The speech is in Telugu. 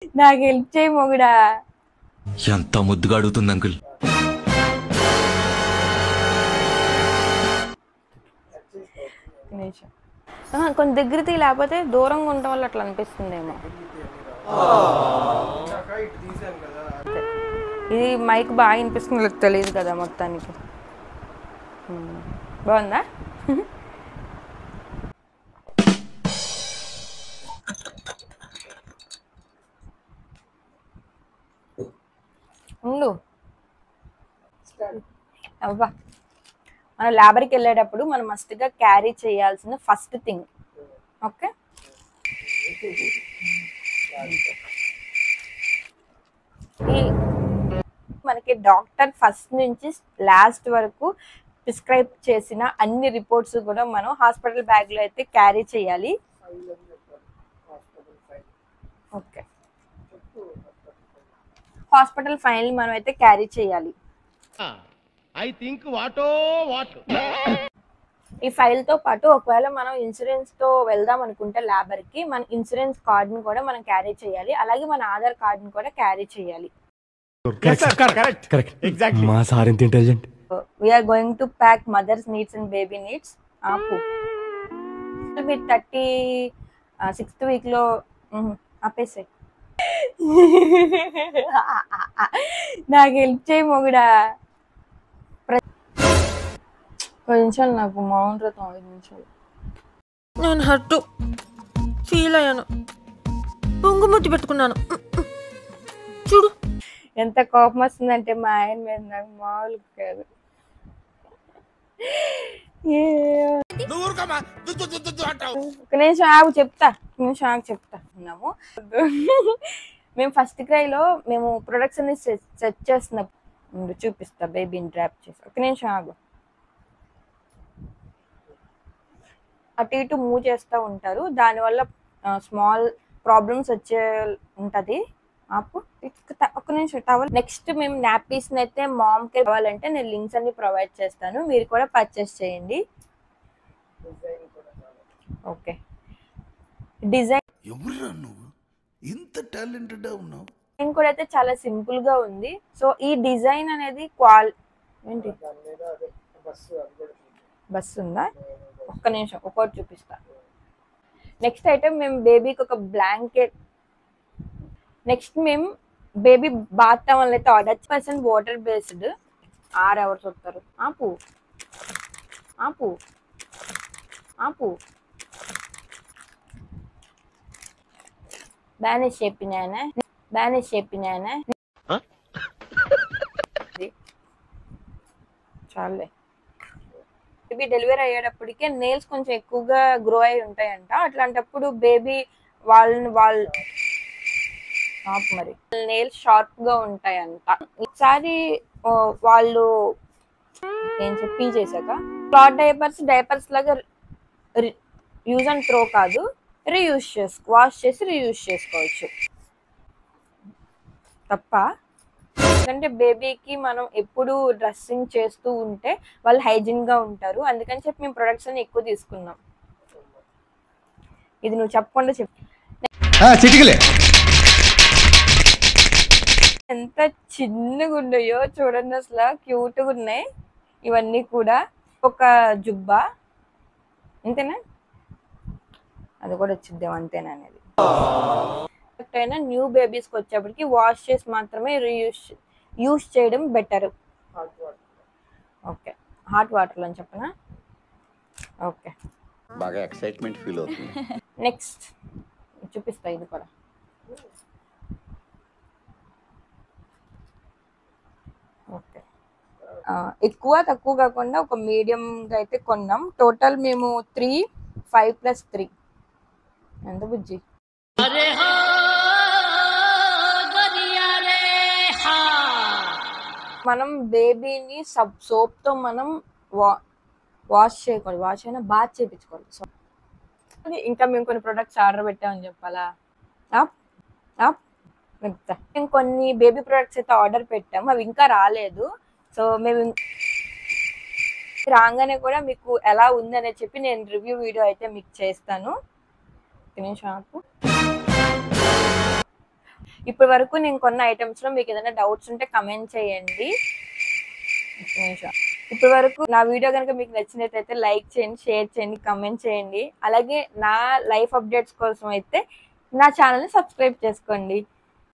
నాకు హెల్ప్ చేయి మొగుడా. ఎంత ముద్దుగా అడుగుతుంది అంకుల్. కొంచెం దగ్గర తీ, లేకపోతే దూరంగా ఉండటం వల్ల అట్లా అనిపిస్తుందేమో. ఇది మైక్ బాగా వినిపిస్తుంది తెలియదు కదా మొత్తానికి. బాగుందా? ఉండు అవ్వా. మన ల్యాబర్కి వెళ్ళేటప్పుడు మనం మస్ట్గా క్యారీ చేయాల్సిన ఫస్ట్ థింగ్. ఓకే, మనకి డాక్టర్ ఫస్ట్ నుంచి లాస్ట్ వరకు ప్రిస్క్రైబ్ చేసిన అన్ని రిపోర్ట్స్ కూడా మనం హాస్పిటల్ బ్యాగ్ లో అయితే క్యారీ చేయాలి. ఓకే, హాస్పిటల్ ఫైల్ మనం అయితే క్యారీ చేయాలి. ఈ ఫైల్ తో పాటు ఒకవేళ మనం ఇన్సూరెన్స్ తో వెళ్దాం అనుకుంటే ల్యాబర్ కి, మన ఇన్సూరెన్స్ కార్డ్ ని కూడా మనం క్యారీ చేయాలి. అలాగే మన ఆధార్ కార్డ్ ని కూడా క్యారీ చేయాలి. మా సార్ ఎంత intelligent. We're going to pack mother's needs and baby needs. ఆపు, మీరు 36th వీక్ లో ఆపేసే. నాకు హెల్ప్ చేయి మొగుడా. కొంచెం నాకు మౌన వ్రతం 5 నిమిషాలు. నేను హర్ట్ ఫీల్ అయ్యాను, పొంగుముద్దు పెట్టుకున్నాను. చూడు ఎంత కోపం వస్తుందంటే మా ఆయన మీద నాకు మామూలు కాదు. ఒక నిమిషం ఆగు చెప్తా, ఉన్నాము. మేము ఫస్ట్ క్రైలో మేము ప్రొడక్ట్స్ అన్ని సెట్ చేస్తున్నాం. చూపిస్తా, బేబీని డ్రాప్ చేసి. ఒక నిమిషం ఆగు. అటు ఇటు మూవ్ చేస్తూ ఉంటారు, దానివల్ల స్మాల్ ప్రాబ్లమ్స్ వచ్చే ఉంటది. ఆపు, ఒక నిమిషం టవల్. నెక్స్ట్ మేము నాపీస్ అయితే మామ్ కి కావాలంటే నేను లింక్స్ అన్ని ప్రొవైడ్ చేస్తాను, మీరు కూడా పర్చేస్ చేయండి. ఓకే, డిజైన్ కూడా అయితే చాలా సింపుల్ గా ఉంది. సో ఈ డిజైన్ అనేది ఏంటి బస్ ఉందా? ఒక్క నిమిషం ఒక్కొక్కటి చూపిస్తా. నెక్స్ట్ ఐటమ్ మేము బేబీకి ఒక బ్లాంకెట్. నెక్స్ట్ మేము బేబీ బాత్ టవల్ అయితే ఆర్డర్ 100% వాటర్ బేస్డ్. 6 hours వస్తారు. ఆపు ఆపు ఆపు, బ్యానేజ్ చెప్పినానా చాలే. బేబీ డెలివరీ అయ్యేటప్పటికే నెయిల్స్ కొంచెం ఎక్కువగా గ్రో అయి ఉంటాయంట. అట్లాంటప్పుడు బేబీ వాళ్ళు మరి నెయిల్స్ షార్ప్ గా ఉంటాయంట. ఈసారి వాళ్ళు ఏం చెప్పి చేశాక క్లాత్ డైపర్స్ లాగా యూజ్ అండ్ త్రో కాదు, వాష్ చేసి రీయూజ్ చేసుకోవచ్చు. తప్ప, ఎందుకంటే బేబీకి మనం ఎప్పుడు డ్రెస్సింగ్ చేస్తూ ఉంటే వాళ్ళు హైజీన్ గా ఉంటారు. అందుకని చెప్పి మేము ప్రొడక్ట్స్ అన్ని ఎక్కువ తీసుకున్నాం. ఇది నువ్వు చెప్పకుండా ఎంత చిన్నగా ఉన్నాయో చూడండి, అసలు క్యూట్గా ఉన్నాయి ఇవన్నీ కూడా. ఒక జుబ్బా అంతేనా, అది కూడా వచ్చిద్దాం అంతేనా అనేది. అయినా న్యూ బేబీస్కి వచ్చేప్పటికి వాష్ చేసి మాత్రమే యూస్ చేయడం బెటర్. ఓకే, హాట్ వాటర్ అని చెప్పనా? ఓకే, బాగా ఎక్సైట్మెంట్ ఫీల్ అవుతుంది. నెక్స్ట్ చూపిస్తా, ఇది కూడా ఓకే. ఎక్కువ తక్కువ కాకుండా ఒక మీడియంగా అయితే కొన్నాం. టోటల్ మేము 3 5 + 3 ఎంత బుజ్జి. మనం బేబీని సోప్ తో మనం వాష్ చేయకూడదు, వాష్ అయినా బాత్ చేయించుకోవాలి. సో ఇంకా మేము కొన్ని ప్రొడక్ట్స్ ఆర్డర్ పెట్టామని చెప్పాలా? మేము కొన్ని బేబీ ప్రొడక్ట్స్ అయితే ఆర్డర్ పెట్టాము, అవి ఇంకా రాలేదు. సో మేము రాగానే కూడా మీకు ఎలా ఉందనే చెప్పి నేను రివ్యూ వీడియో అయితే మీకు చేస్తాను. ఇప్పటి వరకు నేను కొన్న ఐటమ్స్ లో మీకు ఏదైనా డౌట్స్ ఉంటే కమెంట్ చేయండి. ఇప్పటి వరకు నా వీడియో కనుక మీకు నచ్చినట్లయితే లైక్ చేయండి, షేర్ చేయండి, కమెంట్ చేయండి. అలాగే నా లైఫ్ అప్డేట్స్ కోసం అయితే నా ఛానల్ని సబ్స్క్రైబ్ చేసుకోండి.